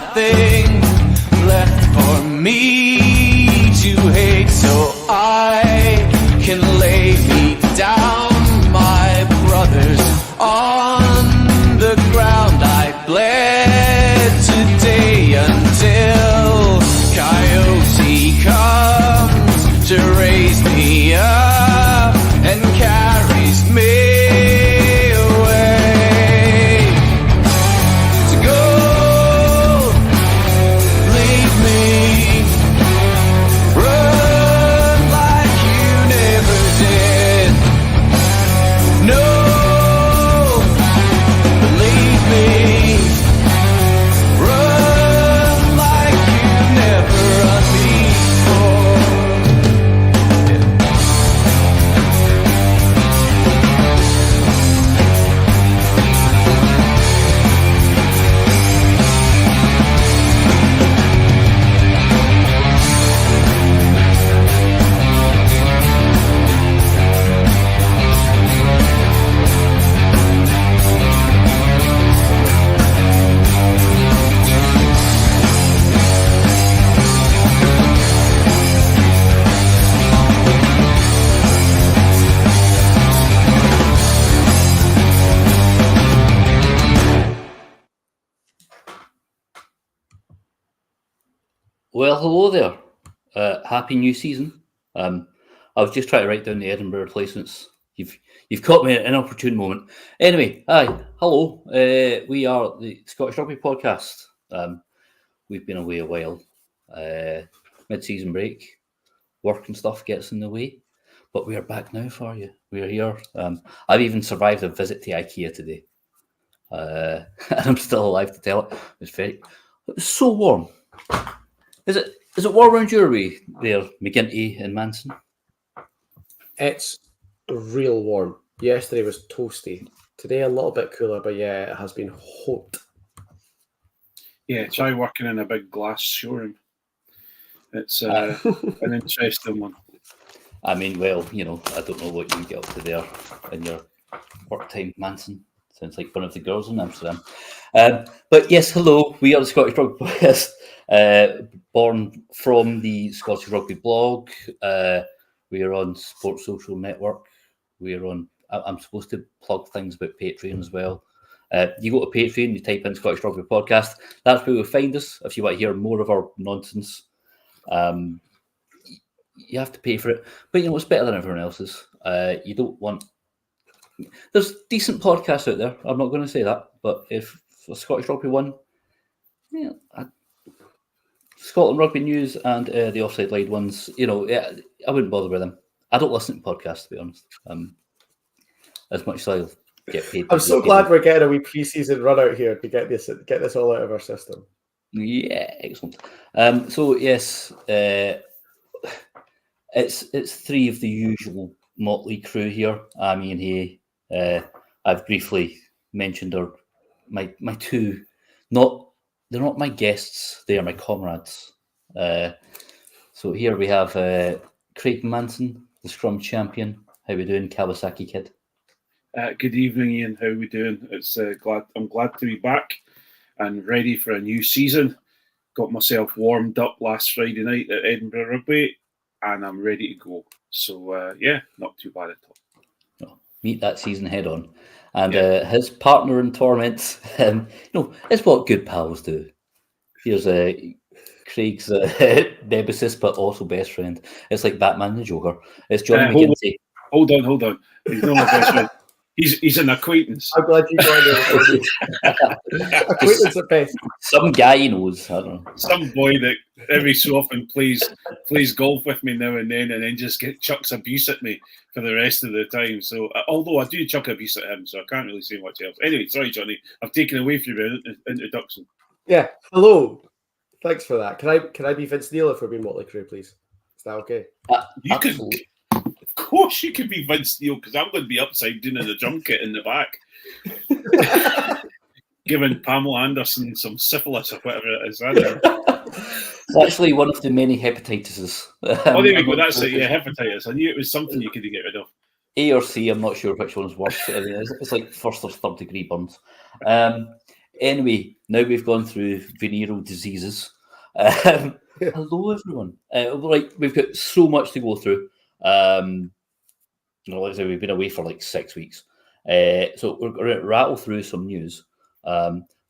nothing left for me to hate, so I can lay me down, my brothers, on the ground. I bled today until Coyote comes to raise me up and carries me away to go. Leave me, run like you never did. No, believe me, run like you never run before. Well, hello there. Happy new season. I was just trying to write down the Edinburgh replacements. You've caught me at an opportune moment. Anyway, hi, hello. We are the Scottish Rugby Podcast. We've been away a while. Mid-season break, work and stuff gets in the way, but we are back now for you. We are here. I've even survived a visit to IKEA today, and I'm still alive to tell it. It's so warm. Is it warm around your way there, McGinty and Manson? It's real warm. Yesterday was toasty. Today a little bit cooler, but yeah, it has been hot. Yeah, try working in a big glass showroom. It's an interesting one. I mean, well, I don't know what you get up to there in your work time, Manson. Sounds like one of the girls in Amsterdam. But yes, hello. We are the Scottish Rugby Podcast, born from the Scottish Rugby blog. We are on Sports Social Network. We are on. I'm supposed to plug things about Patreon as well. You go to Patreon, you type in Scottish Rugby Podcast. That's where you'll find us. If you want to hear more of our nonsense, you have to pay for it. But it's better than everyone else's. You don't want. There's decent podcasts out there. I'm not going to say that, but if for Scottish Rugby one, Scotland Rugby News and the Offside Line ones, I wouldn't bother with them. I don't listen to podcasts, to be honest. As much as I'll get paid. I'm so glad we're getting a wee pre-season run out here to get this all out of our system. Yeah, excellent. So yes, it's three of the usual motley crew here. Iain here. I've briefly mentioned my two. They're not my guests. They are my comrades. So here we have Craig Manson, the Scrum champion. How we doing, Kawasaki kid? Good evening, Iain. How are we doing? I'm glad to be back and ready for a new season. Got myself warmed up last Friday night at Edinburgh Rugby, and I'm ready to go. So not too bad at all. Meet that season head on. And his partner in torment, it's what good pals do. Here's Craig's nemesis, but also best friend. It's like Batman and the Joker. It's Jonny McGinty. Hold on. He's not my best friend. He's an acquaintance. I'm glad you joined us. Acquaintance at best. Some guy he knows. I don't know. Some boy that every so often plays golf with me now and then just chucks abuse at me for the rest of the time. So, although I do chuck abuse at him, so I can't really say much else. Anyway, sorry, Jonny, I've taken away from your introduction. Yeah, hello. Thanks for that. Can I be Vince Neil if we're being Motley Crew, please? Is that okay? You can. Of course you could be Vince Neil, because I'm going to be upside down in the drum kit in the back. Giving Pamela Anderson some syphilis or whatever it is. It's actually one of the many hepatitises. Oh, there we go. That's it. Yeah, hepatitis. I knew it was something you could get rid of. A or C, I'm not sure which one's worse. I mean, it's like first or third degree burns. Anyway, now we've gone through venereal diseases. Hello, everyone. Right, we've got so much to go through. Like I say, we've been away for like 6 weeks. So we're going to rattle through some news.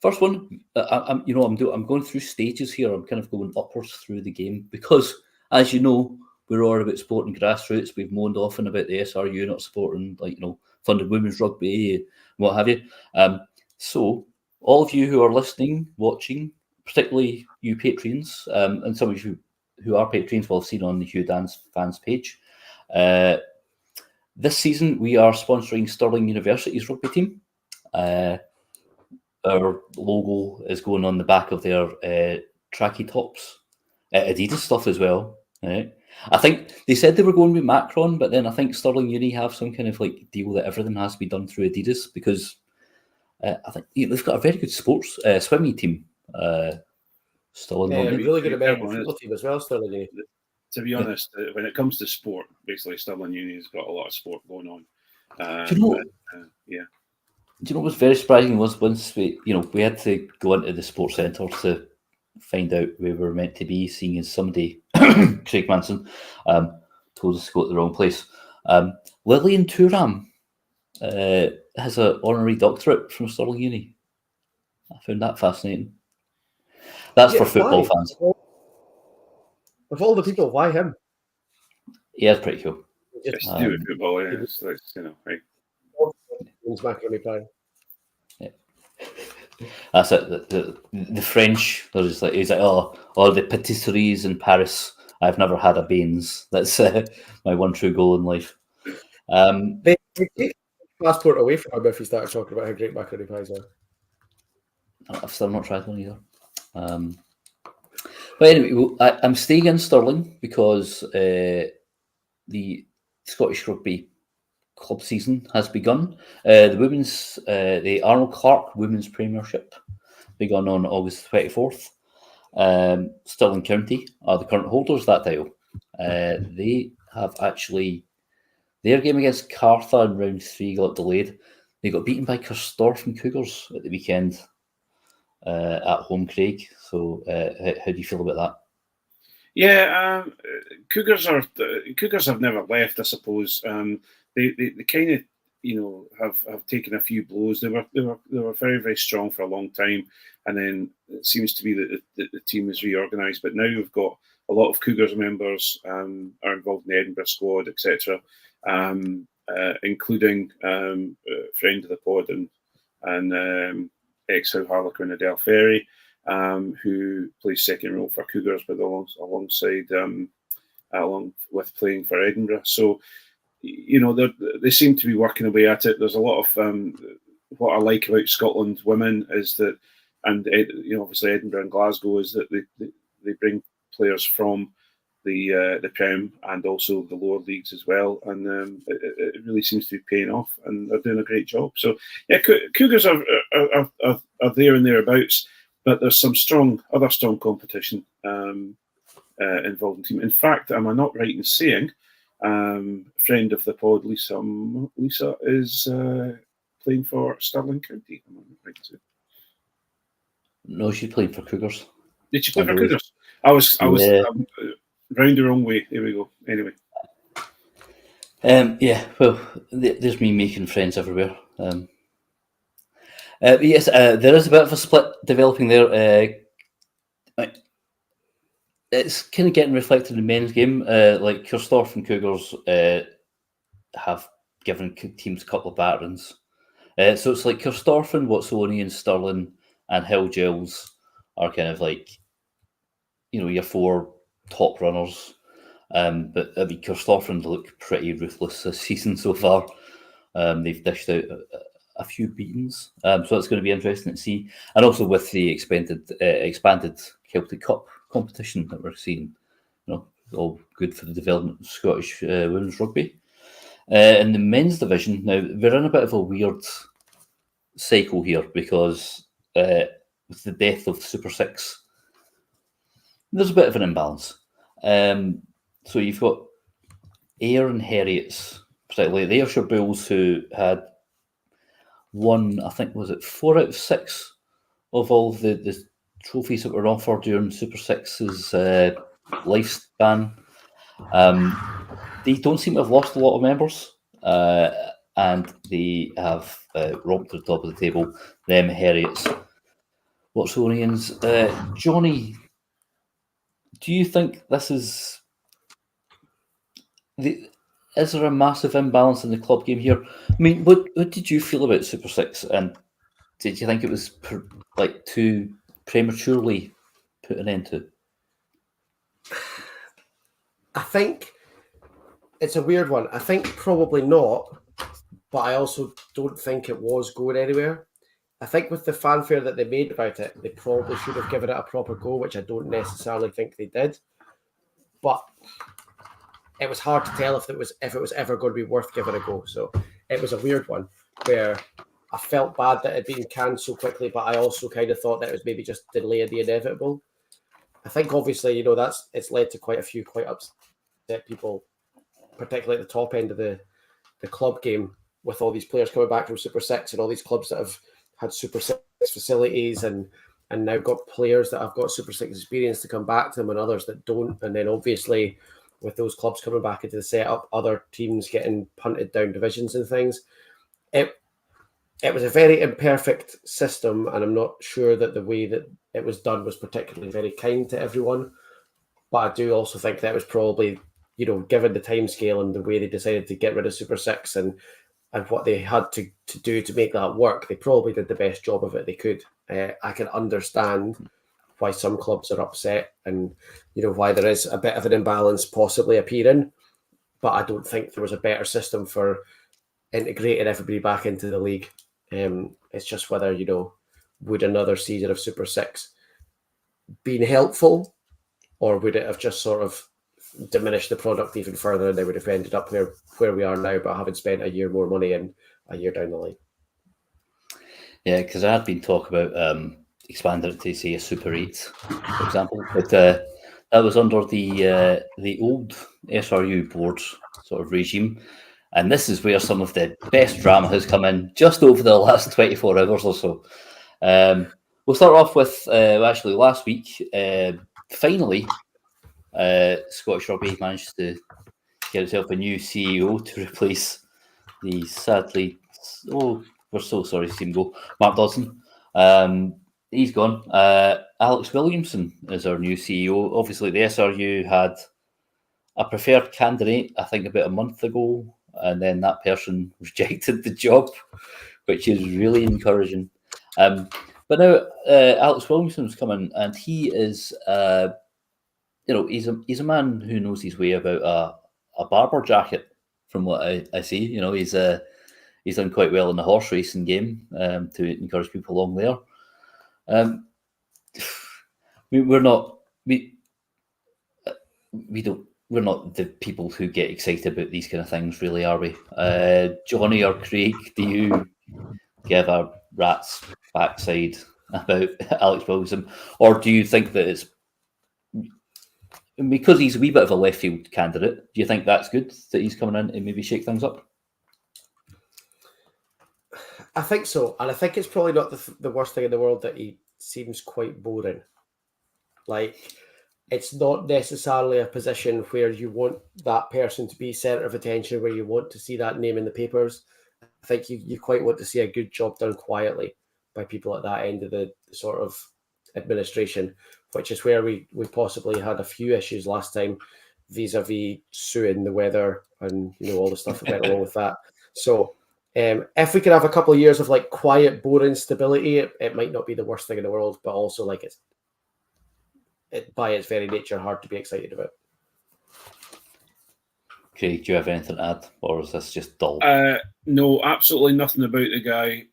First one, I'm going through stages here. I'm kind of going upwards through the game because, as you know, we're all about supporting grassroots. We've moaned often about the SRU not supporting, funded women's rugby and what have you. So all of you who are listening, watching, particularly you patrons, and some of you who are patrons will have seen on the Hugh Dance fans page. This season, we are sponsoring Stirling University's rugby team. Our logo is going on the back of their tracky tops. Adidas stuff as well. Right? I think they said they were going with Macron, but then I think Stirling Uni have some kind of like deal that everything has to be done through Adidas because I think they've got a very good sports swimming team. Still in Yeah, London. really good Yeah, American football team as well, Stirling Uni. To be honest, when it comes to sport, basically Stirling Uni's got a lot of sport going on. Do you know? Yeah. Do you know what was very surprising was once we had to go into the sports centre to find out where we were meant to be, seeing as somebody, Craig Manson, told us to go to the wrong place. Lillian Thuram has an honorary doctorate from Stirling Uni. I found that fascinating. That's for football why? fans. Of all the people, why him? Yeah, it's pretty cool. It's to do with football, yeah. It's like, right. Macaroni pie. That's it. The French, he's like, oh, the patisseries in Paris. I've never had a beans. That's my one true goal in life. They take passport away from him if he started talking about how great macaroni pies are. I've still not tried one either. But anyway, I'm staying in Stirling because the Scottish Rugby club season has begun. The Arnold Clark Women's Premiership begun on August 24th. Stirling County are the current holders of that title. They have actually their game against Cartha in round 3 got delayed. They got beaten by Corstorphine Cougars at the weekend at home, Craig. So how do you feel about that? Yeah, Cougars have never left, I suppose. They kind of have taken a few blows. They were very, very strong for a long time, and then it seems to be that the team is reorganised. But now we've got a lot of Cougars members are involved in the Edinburgh squad, etc., including a friend of the pod and ex-Howe Harlequin Adele Ferry, who plays second row for Cougars, but alongside along with playing for Edinburgh. So, they seem to be working away at it. There's a lot of what I like about Scotland women is that, and obviously Edinburgh and Glasgow, is that they bring players from the Prem and also the lower leagues as well, and it really seems to be paying off, and they're doing a great job. So yeah, Cougars are there and thereabouts, but there's some other strong competition involved in the team. In fact, am I not right in saying, friend of the pod, Lisa is playing for Stirling County? Am I not right in saying? No, she's playing for Cougars. Did she play for Cougars? I was round the wrong way. Here we go. Anyway. Yeah, well, there's me making friends everywhere. Yes, there is a bit of a split developing there. It's kind of getting reflected in the men's game. Like Corstorphine Cougars have given teams a couple of batterings. So it's like Corstorphine, Watsonian, Stirling, and Hill Gills are kind of like, your 4 top runners. But I mean, Corstorphine look pretty ruthless this season so far. They've dished out a few beatings, so it's going to be interesting to see. And also with the expanded Celtic Cup competition that we're seeing, all good for the development of Scottish women's rugby. In the men's division, now we're in a bit of a weird cycle here because with the death of Super 6, there's a bit of an imbalance. So you've got Ayr and Heriots, particularly the Ayrshire Bulls, who had won, I think, was it 4 out of 6 of all the trophies that were offered during Super Six's lifespan. They don't seem to have lost a lot of members, and they have romped to the top of the table. Them Heriots, Watsonians. Johnny, do you think this is is there a massive imbalance in the club game here? I mean, what did you feel about Super Six, and did you think it was too prematurely put an end to? I think it's a weird one. I think probably not, but I also don't think it was going anywhere. I think with the fanfare that they made about it, they probably should have given it a proper go, which I don't necessarily think they did. But it was hard to tell if it was ever going to be worth giving a go. So it was a weird one where I felt bad that it had been canned so quickly, but I also kind of thought that it was maybe just delaying the inevitable. I think obviously, it's led to quite a few quite upset people, particularly at the top end of the club game, with all these players coming back from Super Six and all these clubs that have had Super Six facilities and now got players that have got Super Six experience to come back to them and others that don't. And then obviously with those clubs coming back into the setup, other teams getting punted down divisions and things. It was a very imperfect system, and I'm not sure that the way that it was done was particularly very kind to everyone. But I do also think that was probably, given the timescale and the way they decided to get rid of Super Six and what they had to do to make that work, they probably did the best job of it they could. I can understand why some clubs are upset and, why there is a bit of an imbalance possibly appearing. But I don't think there was a better system for integrating everybody back into the league. It's just whether, would another season of Super Six been helpful, or would it have just sort of diminished the product even further, and they would have ended up where we are now, but having spent a year more money and a year down the line. Yeah, because I had been talking about expanding it to say a Super 8, for example, but that was under the old SRU board sort of regime. And this is where some of the best drama has come in just over the last 24 hours or so. We'll start off with, actually, last week, finally, Scottish Rugby managed to get itself a new CEO to replace the sadly, we're so sorry to see him go, Mark Dodson. He's gone. Alex Williamson is our new CEO. Obviously, the SRU had a preferred candidate, I think, about a month ago, and then that person rejected the job, which is really encouraging. But now Alex Williamson's coming, and he is, he's a man who knows his way about a barber jacket. From what I see, he's done quite well in the horse racing game to encourage people along there. We're not the people who get excited about these kind of things, really, are we? Johnny or Craig, do you give a rat's backside about Alex Williamson, or do you think that it's because he's a wee bit of a left field candidate? Do you think that's good that he's coming in and maybe shake things up? I think so, and I think it's probably not the worst thing in the world that he seems quite boring. Like, it's not necessarily a position where you want that person to be centre of attention, where you want to see that name in the papers. I think you quite want to see a good job done quietly by people at that end of the sort of administration, which is where we possibly had a few issues last time vis-a-vis suing the weather and all the stuff that went along with that. So if we could have a couple of years of like quiet, boring stability, it might not be the worst thing in the world, but also like it's by its very nature hard to be excited about. Okay, do you have anything to add, or is this just dull? No, absolutely nothing about the guy.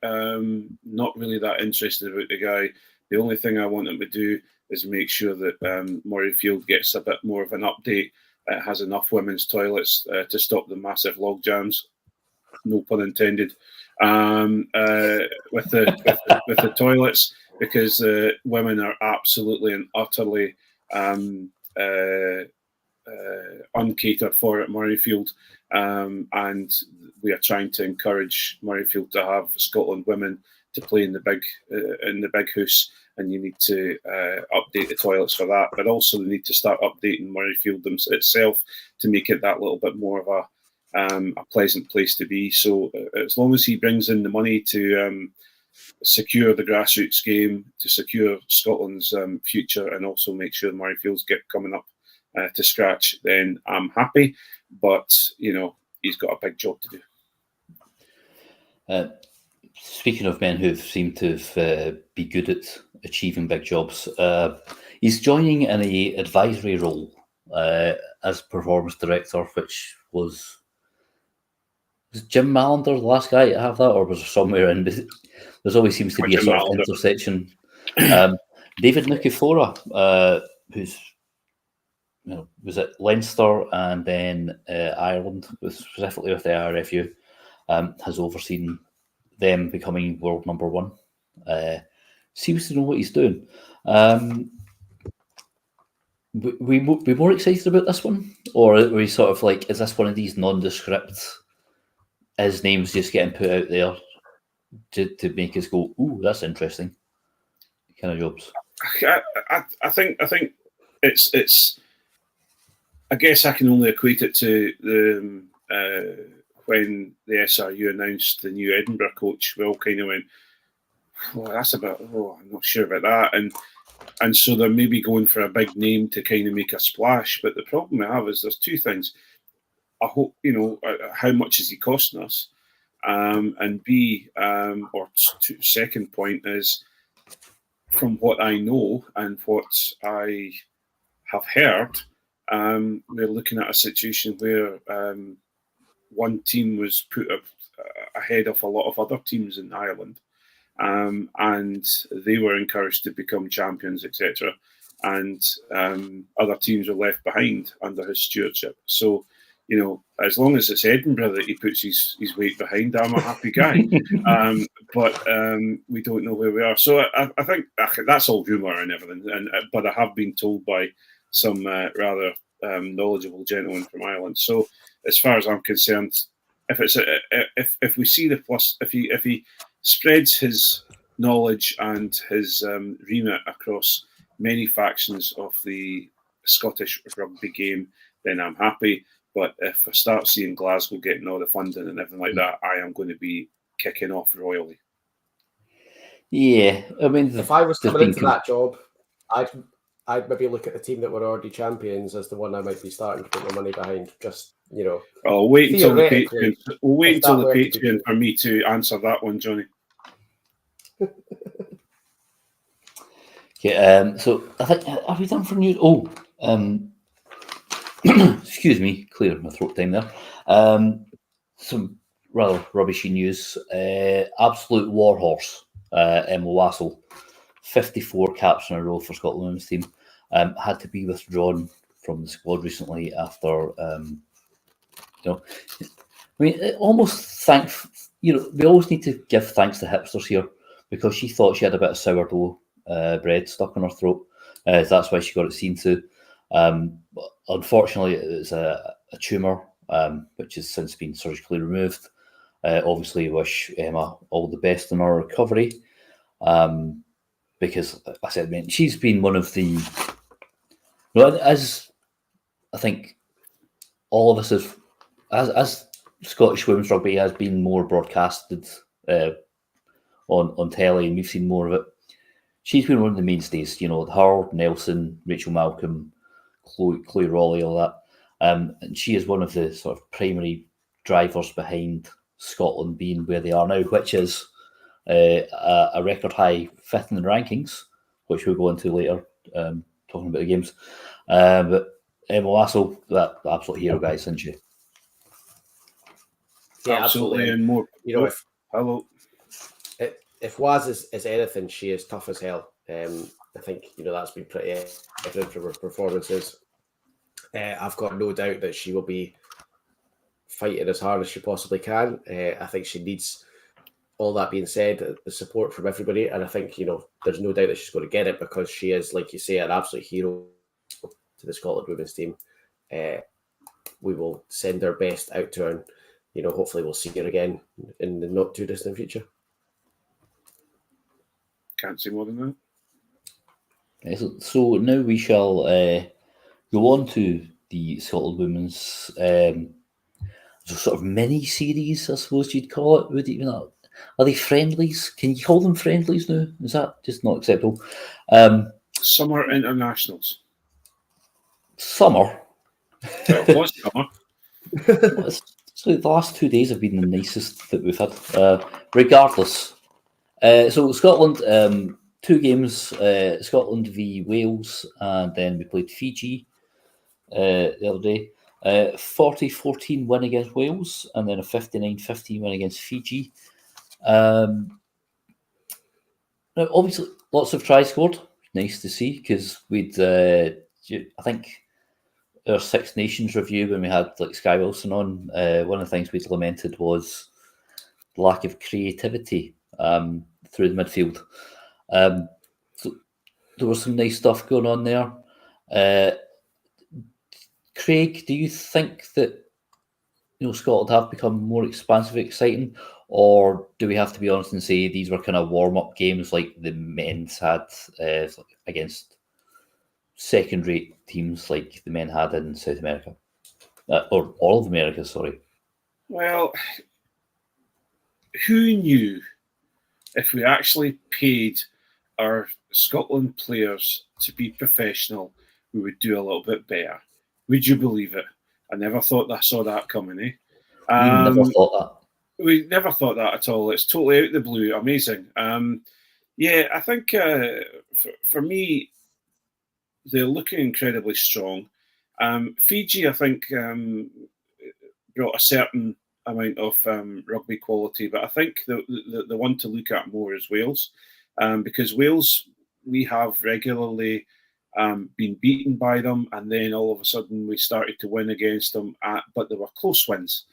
Not really that interested about the guy. The only thing I want him to do is make sure that Murrayfield gets a bit more of an update. It has enough women's toilets to stop the massive log jams. No pun intended. With the toilets, because women are absolutely and utterly uncatered for at Murrayfield, and we are trying to encourage Murrayfield to have Scotland women to play in the big house, and you need to update the toilets for that. But also, they need to start updating Murrayfield itself to make it that little bit more of a pleasant place to be. So as long as he brings in the money to secure the grassroots game, to secure Scotland's future, and also make sure Murrayfields get coming up to scratch, then I'm happy. But he's got a big job to do. Speaking of men who seem to be good at achieving big jobs, he's joining in a advisory role as performance director, which was Jim Mallender the last guy to have that, or was there somewhere in? There's always seems to be a sort of intersection. David Nukifora, who's was at Leinster and then Ireland, specifically with the IRFU, has overseen them becoming world number one. Seems to know what he's doing. We be more excited about this one, or are we sort of like, is this one of these nondescript? His name's just getting put out there to make us go, ooh, that's interesting. Kind of jobs. I think it's. I guess I can only equate it to the when the SRU announced the new Edinburgh coach. We all kind of went, I'm not sure about that, and so they're maybe going for a big name to kind of make a splash. But the problem I have is there's two things. I hope, how much is he costing us? And B, second point is, from what I know and what I have heard, we're looking at a situation where one team was put up ahead of a lot of other teams in Ireland, and they were encouraged to become champions, etc. And other teams were left behind under his stewardship. So, as long as it's Edinburgh that he puts his weight behind, I'm a happy guy. But we don't know where we are. So I think that's all rumour and everything. But I have been told by some rather knowledgeable gentlemen from Ireland. So as far as I'm concerned, if we see the plus, if he spreads his knowledge and his remit across many factions of the Scottish rugby game, then I'm happy. But if I start seeing Glasgow getting all the funding and everything like that, I am going to be kicking off royally. Yeah, I mean, if I was coming into that job, I'd maybe look at the team that were already champions as the one I might be starting to put my money behind. Just I'll wait until the Patreon. We'll wait until the Patreon for me to answer that one, Johnny. Okay, so I think, are we done for news? Excuse me, clear my throat time there. Some rather rubbishy news. Absolute warhorse, Emma Wassell, 54 caps in a row for Scotland women's team, had to be withdrawn from the squad recently after, almost we always need to give thanks to hipsters here, because she thought she had a bit of sourdough bread stuck in her throat. That's why she got it seen to. Unfortunately, it was a tumour, which has since been surgically removed. Obviously, wish Emma all the best in her recovery, because, like I said, she's been one of the, as I think all of us have, as Scottish women's rugby has been more broadcasted on telly, and we've seen more of it. She's been one of the mainstays, her, Nelson, Rachel Malcolm, Chloe Raleigh, all that. And she is one of the sort of primary drivers behind Scotland being where they are now, which is a record high 5th in the rankings, which we'll go into later, talking about the games. But Emma Wassell, that absolute hero, guys, isn't she? Yeah, absolutely. And more. If Waz is anything, she is tough as hell. I think that's been pretty evident from her performances. I've got no doubt that she will be fighting as hard as she possibly can. I think she needs, all that being said, the support from everybody, and I think there's no doubt that she's going to get it, because she is, like you say, an absolute hero to the Scotland women's team. We will send our best out to her, and hopefully we'll see her again in the not too distant future. Can't say more than that. Excellent. So now we shall go on to the Scotland women's sort of mini series, I suppose you'd call it. Would even are they friendlies? Can you call them friendlies now? Is that just not acceptable? Summer internationals. Summer. It was summer. So the last 2 days have been the nicest that we've had. Regardless, so Scotland, 2 games: Scotland v Wales, and then we played Fiji the other day. 40-14 win against Wales, and then a 59-15 win against Fiji. Now, obviously, lots of tries scored. Nice to see, because we'd, I think, our Six Nations review when we had like Sky Wilson on, one of the things we'd lamented was the lack of creativity through the midfield. So there was some nice stuff going on there. Craig, do you think that Scotland have become more expansive, exciting, or do we have to be honest and say these were kind of warm-up games like the men's had against second-rate teams like the men had in South America, or all of America? Sorry. Well, who knew if we actually paid our Scotland players to be professional, we would do a little bit better? Would you believe it? I never thought I saw that coming, eh? We never thought that. We never thought that at all. It's totally out of the blue. Amazing. Yeah, I think for me, they're looking incredibly strong. Fiji, I think, brought a certain amount of rugby quality, but I think the one to look at more is Wales, because Wales, we have regularly been beaten by them, and then all of a sudden we started to win against them, but they were close wins.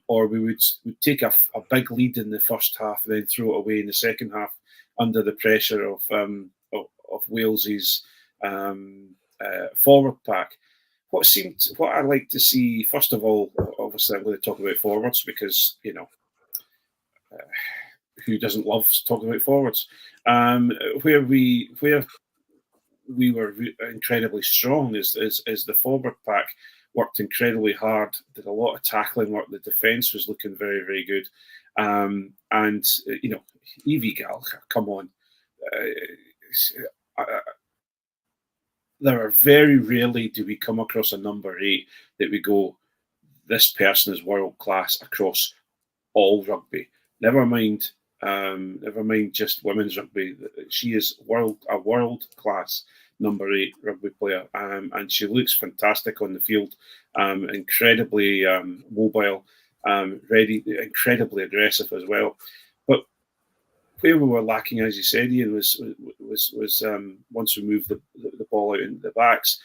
Or we would take a big lead in the first half and then throw it away in the second half under the pressure of Wales's forward pack. What I like to see, first of all, obviously I'm going to talk about forwards because, who doesn't love talking about forwards? Where we were incredibly strong is the forward pack worked incredibly hard, did a lot of tackling work. The defence was looking very, very good. And, Evie Gal, come on. There are very rarely do we come across a number 8 that we go, this person is world class across all rugby. Never mind just women's rugby. She is a world class number 8 rugby player, and she looks fantastic on the field. Incredibly mobile, ready, incredibly aggressive as well. But where we were lacking, as you said, Iain, was once we moved the ball out into the backs,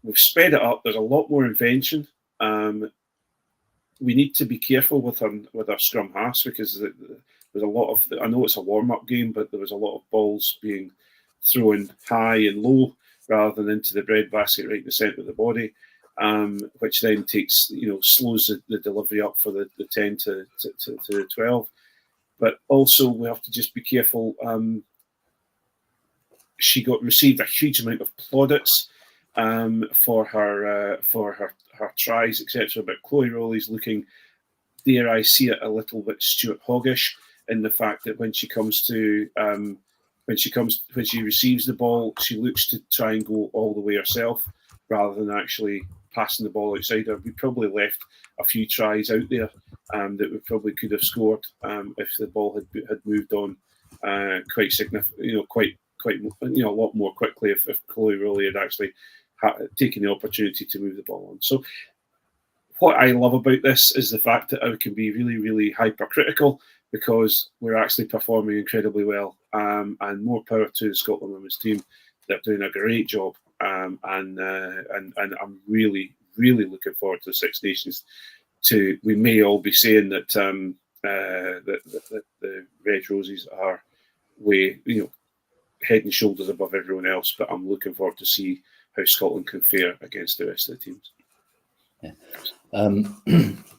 we've sped it up. There's a lot more invention. We need to be careful with our scrum halves because there's a lot of. I know it's a warm-up game, but there was a lot of balls being thrown high and low rather than into the breadbasket right in the centre of the body, which then slows the delivery up for the 10 to 12. But also we have to just be careful. She received a huge amount of plaudits for her tries, etc. But Chloe Rowley's looking, dare I see it, a little bit Stuart Hoggish in the fact that when she receives the ball, she looks to try and go all the way herself rather than actually passing the ball outside her. We probably left a few tries out there that we probably could have scored if the ball had moved on quite significant, quite a lot more quickly if Chloe Rowley had actually taken the opportunity to move the ball on. So what I love about this is the fact that I can be really, really hypercritical because we're actually performing incredibly well. And more power to the Scotland women's team. They're doing a great job. And I'm really, really looking forward to the Six Nations. We may all be saying that that the Red Roses are way, head and shoulders above everyone else, but I'm looking forward to see how Scotland can fare against the rest of the teams. Yeah.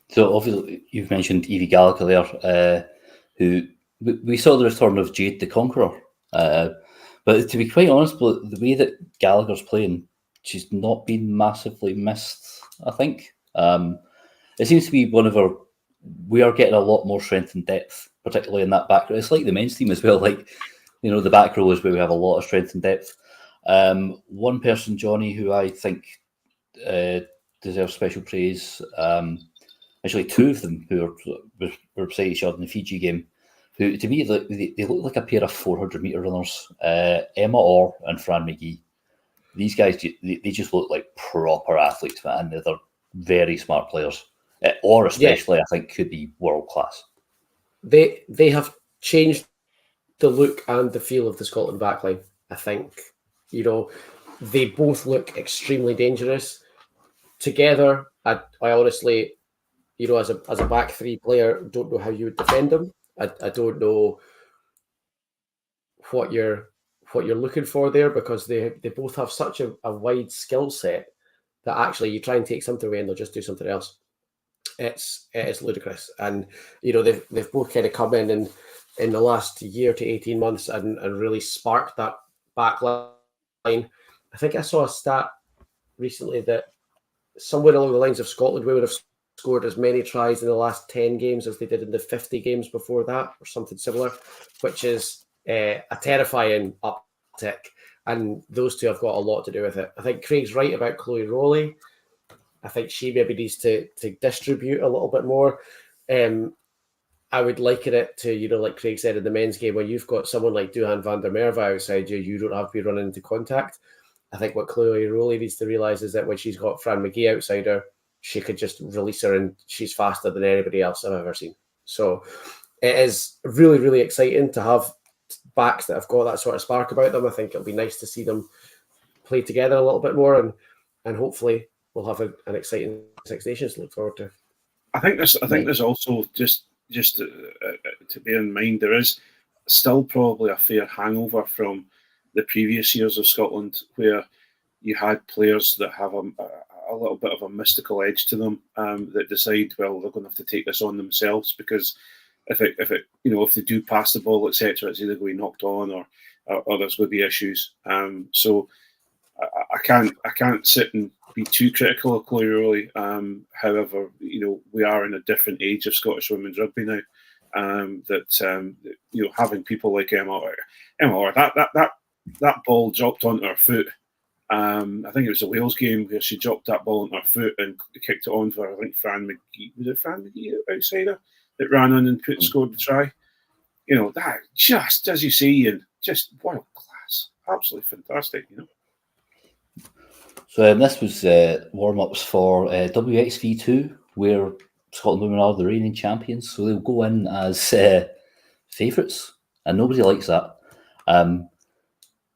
So obviously you've mentioned Evie Gallagher there, who we saw the return of Jade the Conqueror But to be quite honest, the way that Gallagher's playing, she's not been massively missed, I think. It seems to be one of our... We are getting a lot more strength and depth, particularly in that back row. It's like the men's team as well. Like, the back row is where we have a lot of strength and depth. One person, Jonny, who I think deserves special praise, actually two of them who were beside each other in the Fiji game, who to me they look like a pair of 400-metre runners. Emma Orr and Fran McGee. These guys, they just look like proper athletes, man. They're very smart players. Orr especially, I think, could be world class. They have changed the look and the feel of the Scotland backline. I think, they both look extremely dangerous together. I honestly, as a back three player, don't know how you would defend them. I don't know what you're looking for there, because they both have such a wide skill set that actually you try and take something away and they'll just do something else. It is ludicrous, and they've both kind of come in the last year to 18 months and really sparked that back line. I think I saw a stat recently that somewhere along the lines of Scotland would have scored as many tries in the last 10 games as they did in the 50 games before that, or something similar, which is a terrifying uptick. And those two have got a lot to do with it. I think Craig's right about Chloe Rowley. I think she maybe needs to distribute a little bit more. I would liken it to, like Craig said in the men's game, when you've got someone like Duhan van der Merwe outside you, you don't have to be running into contact. I think what Chloe Rowley needs to realise is that when she's got Fran McGee outside her, she could just release her and she's faster than anybody else I've ever seen. So it is really, really exciting to have backs that have got that sort of spark about them. I think it'll be nice to see them play together a little bit more, and hopefully we'll have an exciting Six Nations to look forward to. I think there's also just to bear in mind, there is still probably a fair hangover from the previous years of Scotland, where you had players that have a little bit of a mystical edge to them, that decide, well, they're going to have to take this on themselves, because if they do pass the ball, etc., it's either going to be knocked on or there's going to be issues. So I can't sit and be too critical of Chloe Rowley. However, we are in a different age of Scottish women's rugby now. Having people like Emma Orr, that ball dropped onto her foot. I think it was a Wales game where she dropped that ball onto her foot and kicked it on for, I think, Fran McGee. Was it Fran McGee outsider that ran on and scored the try? That just, as you say, Iain, just world class, absolutely fantastic. So this was warm-ups for WXV2, where Scotland women are the reigning champions. So they'll go in as favourites, and nobody likes that.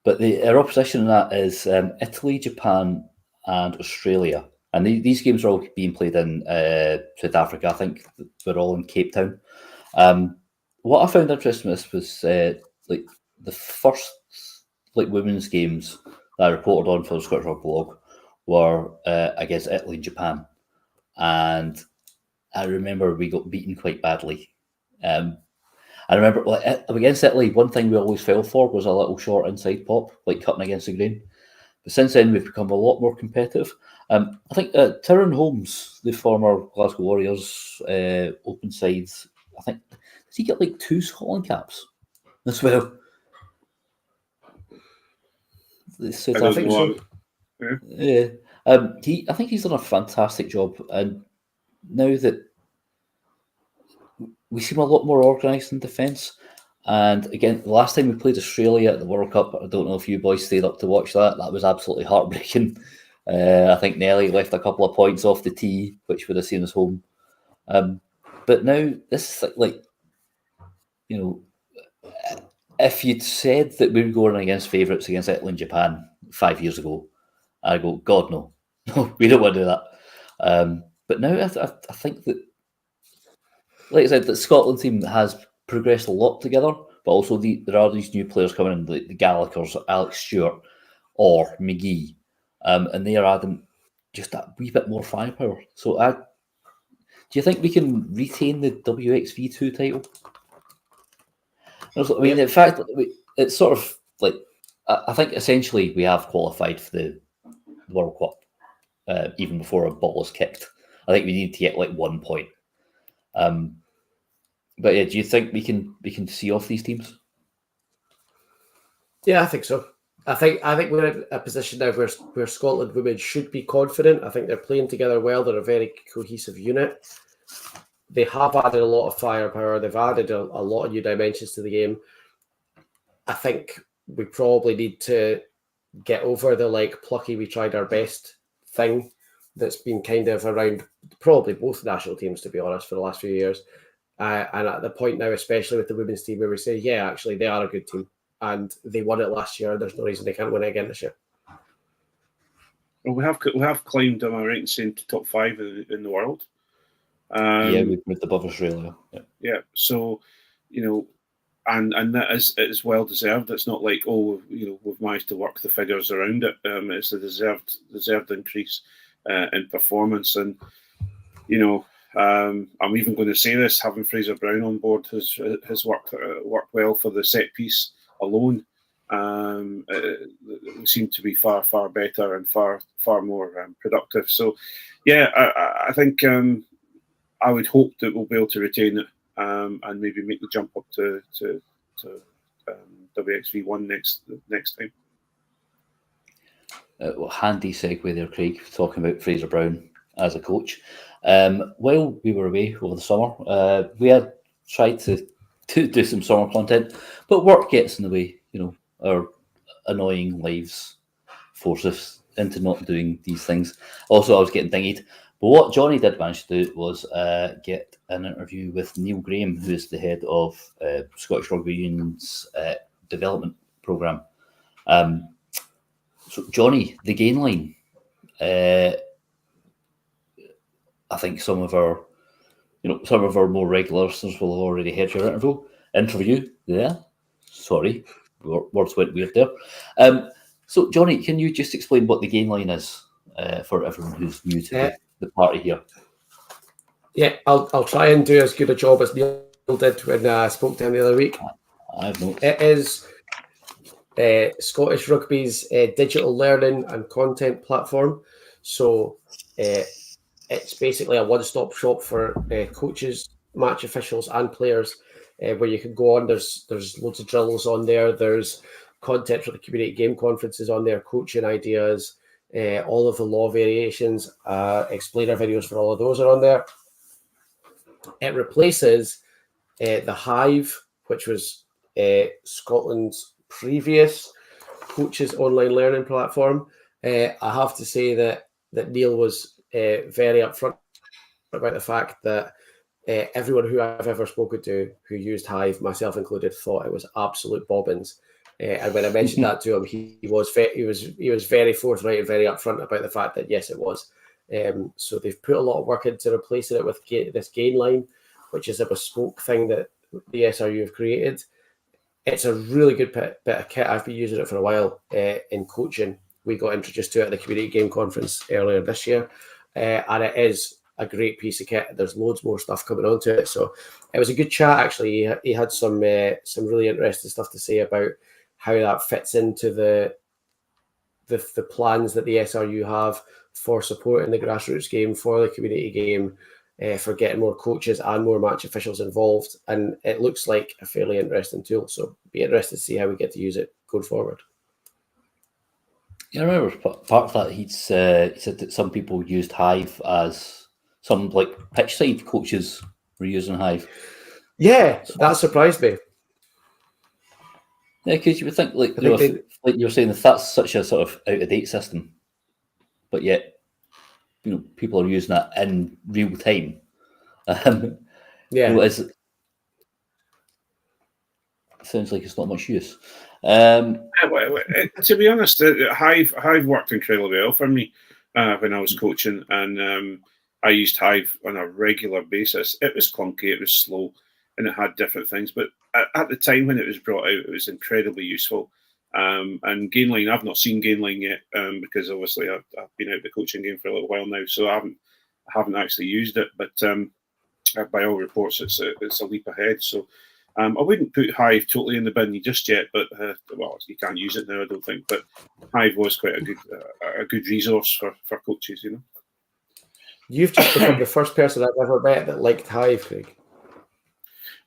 But our opposition in that is Italy, Japan, and Australia. And these games are all being played in South Africa. I think they're all in Cape Town. What I found interesting in this was like the first women's games that I reported on for the Scottish Rugby blog were against Italy and Japan, and I remember we got beaten quite badly. I remember against Italy, one thing we always fell for was a little short inside pop, like cutting against the grain. But since then, we've become a lot more competitive. I think Tyrone Holmes, the former Glasgow Warriors open side, I think, does he get like 2 Scotland caps as well? I think so. Yeah. I think he's done a fantastic job, and now that we seem a lot more organised in defence. And again, the last time we played Australia at the World Cup, I don't know if you boys stayed up to watch that. That was absolutely heartbreaking. I think Nelly left a couple of points off the tee, which would have seen us home. But now this is like if you'd said that we were going against favourites against Italy and Japan 5 years ago, I go, God, no, we don't want to do that. But now I think that, like I said, the Scotland team has progressed a lot together, but also there are these new players coming in, the Gallaghers, Alex Stewart, or McGee, and they are adding just that wee bit more firepower. So do you think we can retain the WXV2 title? I mean, in fact, it's sort of like I think essentially we have qualified for the World Cup even before a ball is kicked. I think we need to get like 1 point. But yeah, do you think we can see off these teams? Yeah, I think so. I think we're in a position now where Scotland women should be confident. I think they're playing together well. They're a very cohesive unit. They have added a lot of firepower. They've added a lot of new dimensions to the game. I think we probably need to get over the like plucky we tried our best thing that's been kind of around probably both national teams, to be honest, for the last few years. And at the point now, especially with the women's team, where we say, yeah, actually, they are a good team. And they won it last year. There's no reason they can't win it again this year. Well, we have climbed, am I right in saying, to top 5 in the world. Yeah, we've moved above Australia. Yeah, so, and that is well deserved. It's not like, we've managed to work the figures around it. It's a deserved increase in performance. And, I'm even going to say this, having Fraser Brown on board has worked well for the set piece alone. It seemed to be far, far better and far, far more productive. So, yeah, I think I would hope that we'll be able to retain it and maybe make the jump up to WXV1 next time. Well, handy segue there, Craig, talking about Fraser Brown as a coach. While we were away over the summer, we had tried to do some summer content, but work gets in the way. Our annoying lives force us into not doing these things. Also, I was getting dinged. But what Jonny did manage to do was get an interview with Neil Graham, who is the head of Scottish Rugby Union's development programme. So, Jonny, the gain line. I think some of our more regular listeners will have already heard your interview. Yeah, sorry, words went weird there. So, Jonny, can you just explain what the gain line is for everyone who's new to the party here? Yeah, I'll try and do as good a job as Neil did when I spoke to him the other week. I've noticed. It is Scottish Rugby's digital learning and content platform. So it's basically a one-stop shop for coaches, match officials, and players, where you can go on. There's loads of drills on there. There's content for the community game conferences on there, coaching ideas, all of the law variations, explainer videos for all of those are on there. It replaces the Hive, which was Scotland's previous coaches online learning platform. I have to say that Neil was very upfront about the fact that everyone who I've ever spoken to who used Hive, myself included, thought it was absolute bobbins. And when I mentioned that to him, he was very forthright and very upfront about the fact that yes, it was. So they've put a lot of work into replacing it with this gain line, which is a bespoke thing that the SRU have created. It's a really good bit of kit. I've been using it for a while in coaching. We got introduced to it at the community game conference earlier this year, and it is a great piece of kit. There's loads more stuff coming onto it. So it was a good chat, actually. He had some really interesting stuff to say about how that fits into the plans that the SRU have for supporting the grassroots game, for the community game, for getting more coaches and more match officials involved. And it looks like a fairly interesting tool. So be interested to see how we get to use it going forward. Yeah, I remember part of that he said that some people used Hive as some like pitch side coaches were using Hive. Yeah, that surprised me. Yeah, because you would think like you're saying, if that's such a sort of out of date system, but yet people are using that in real time. Yeah, it sounds like it's not much use. To be honest, Hive worked incredibly well for me when I was coaching, and I used Hive on a regular basis. It was clunky, it was slow, and it had different things. But at the time when it was brought out, it was incredibly useful. And Gainline, I've not seen Gainline yet because obviously I've been out of the coaching game for a little while now, so I haven't actually used it. But by all reports, it's a leap ahead. So I wouldn't put Hive totally in the bin just yet, but well, you can't use it now, I don't think. But Hive was quite a good resource for coaches, you know. You've just become the first person I've ever met that liked Hive, Craig.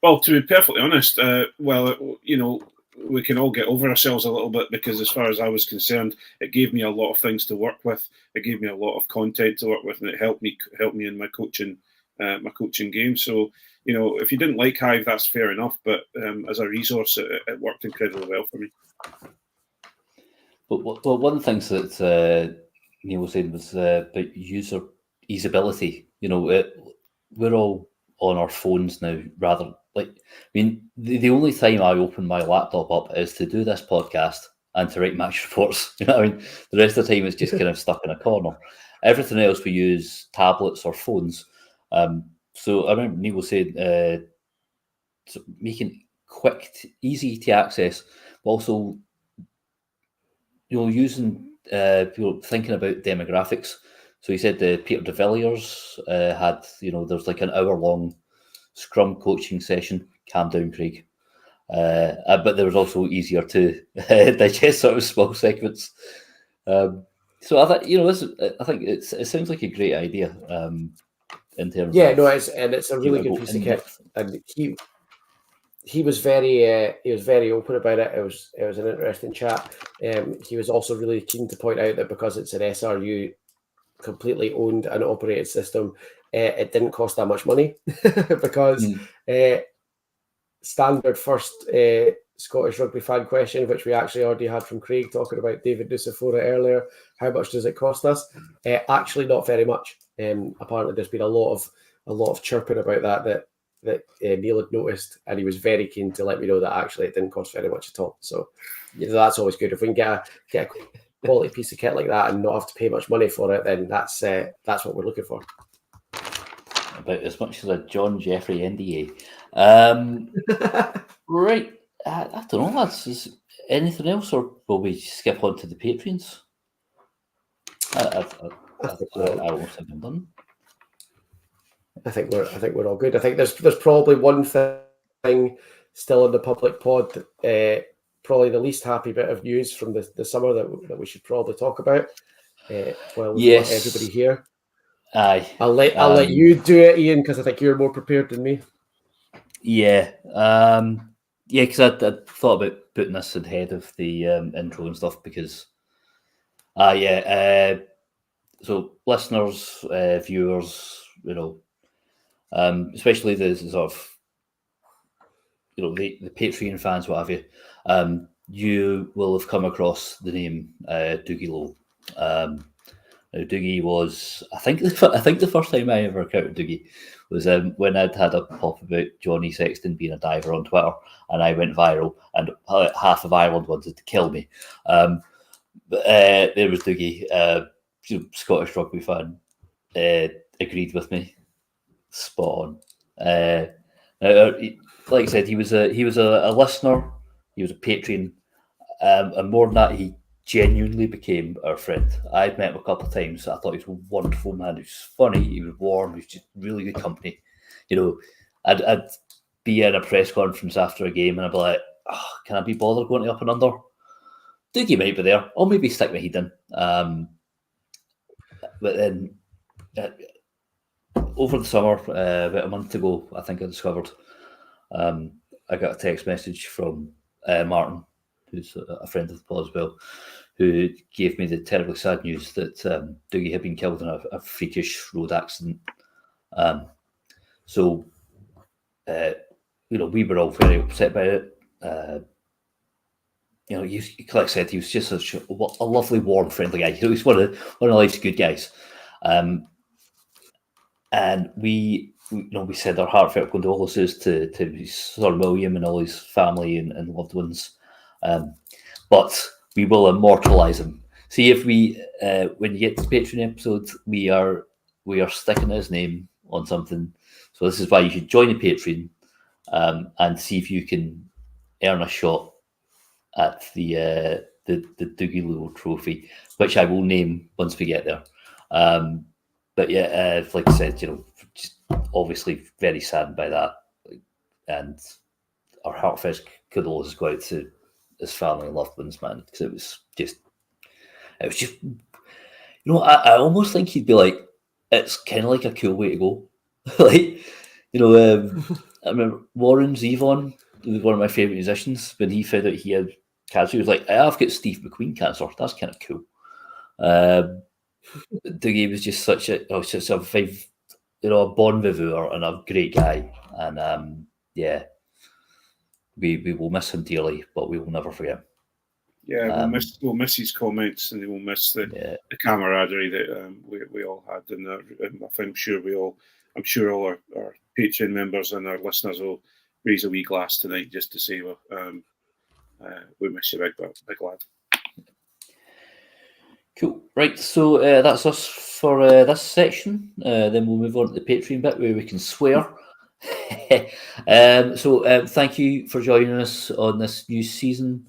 Well, to be perfectly honest, you know, we can all get over ourselves a little bit, because as far as I was concerned, it gave me a lot of things to work with. It gave me a lot of content to work with, and it helped me in my coaching game. So, you know, if you didn't like Hive, that's fair enough. But as a resource, it worked incredibly well for me. But one of the things that Neil was saying was about user usability. You know, we're all on our phones now, rather like, I mean, the only time I open my laptop up is to do this podcast and to write match reports. You know what I mean? The rest of the time it's just kind of stuck in a corner. Everything else we use tablets or phones. So I remember Neil was saying making quick, easy to access, but also, you know, using thinking about demographics. So he said Peter de Villiers had, you know, there's like an hour-long Scrum coaching session. Calm down, Craig. But there was also easier to digest sort of small segments. So I thought, you know, I think it sounds like a great idea. In terms, yeah, of, no, it's a really good piece of kit, and he was very open about it. It was an interesting chat. He was also really keen to point out that because it's an SRU completely owned and operated system, it didn't cost that much money because standard first Scottish rugby fan question, which we actually already had from Craig talking about David Nucifora earlier. How much does it cost us? Actually, not very much. Apparently, there's been a lot of chirping about that Neil had noticed, and he was very keen to let me know that actually it didn't cost very much at all. So, you know, that's always good. If we can get a quality piece of kit like that and not have to pay much money for it, then that's what we're looking for. About as much as a John Jeffrey NDA. Right. I don't know, lads. Is anything else, or will we skip on to the Patreons? I almost think I'm done. I think we're all good. I think there's probably one thing still in the public pod, probably the least happy bit of news from the summer that we should probably talk about. Well, yes, everybody here. Aye. I'll let you do it, Iain, because I think you're more prepared than me. Yeah. Because I thought about putting this ahead of the intro and stuff because, so listeners, viewers, you know, especially the sort of, you know, the Patreon fans, what have you, you will have come across the name Dougie Lowe. Now, Dougie was, I think the first time I ever encountered Dougie was when I'd had a pop about Johnny Sexton being a diver on Twitter, and I went viral, and half of Ireland wanted to kill me. But there was Dougie, Scottish rugby fan, agreed with me, spot on. Like I said, he was a listener, he was a patron, and more than that, he genuinely became our friend. I'd met him a couple of times. I thought he was a wonderful man. He was funny. He was warm. He was just really good company. You know, I'd be in a press conference after a game and I'd be like, oh, can I be bothered going to Up and Under? Dougie might be there. I'll maybe stick my head in. But then over the summer, about a month ago, I think I discovered I got a text message from Martin, who's a friend of the pod as well, who gave me the terribly sad news that Dougie had been killed in a freakish road accident. So, you know, we were all very upset about it. You know, like I said, he was just a lovely, warm, friendly guy. He was one of life's good guys. And we said our heartfelt condolences to his son William and all his family and loved ones. But we will immortalise him. See if we, when you get to the Patreon episode, we are sticking his name on something. So this is why you should join the Patreon and see if you can earn a shot at the Dougie Lowe trophy, which I will name once we get there. But yeah, like I said, you know, just obviously very saddened by that, and our heartfelt condolences go out to his family and loved ones, man, because it was just, I almost think he'd be like, it's kind of like a cool way to go. Like, I remember Warren Zevon, who was one of my favourite musicians, when he found out he had cancer, he was like, I've got Steve McQueen cancer. That's kind of cool. Dougie was just such a vibe, a bon vivant and a great guy. And we will miss him dearly, but we will never forget him. Yeah, we'll miss his comments, and we'll miss the camaraderie that we all had. And I'm sure all our Patreon members and our listeners will raise a wee glass tonight just to say, we miss you, big lad. Cool. Right, so that's us for this section. Then we'll move on to the Patreon bit where we can swear. Thank you for joining us on this new season.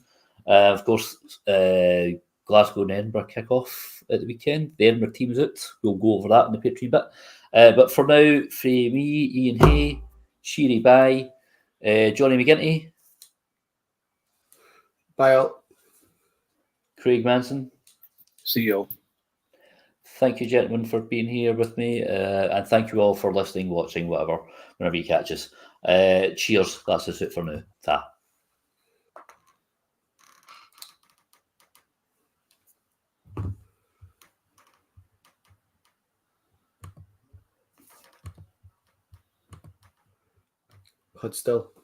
Of course, Glasgow and Edinburgh kick off at the weekend. The Edinburgh team's out. We'll go over that in the Patreon bit. But for now, for me, Iain Hay, Sheery Bye, Jonny McGinty, Bye all. Craig Manson. See you all. Thank you, gentlemen, for being here with me. And thank you all for listening, watching, whatever, whenever you catch us. Cheers. That's just it for now. Ta. Hold still.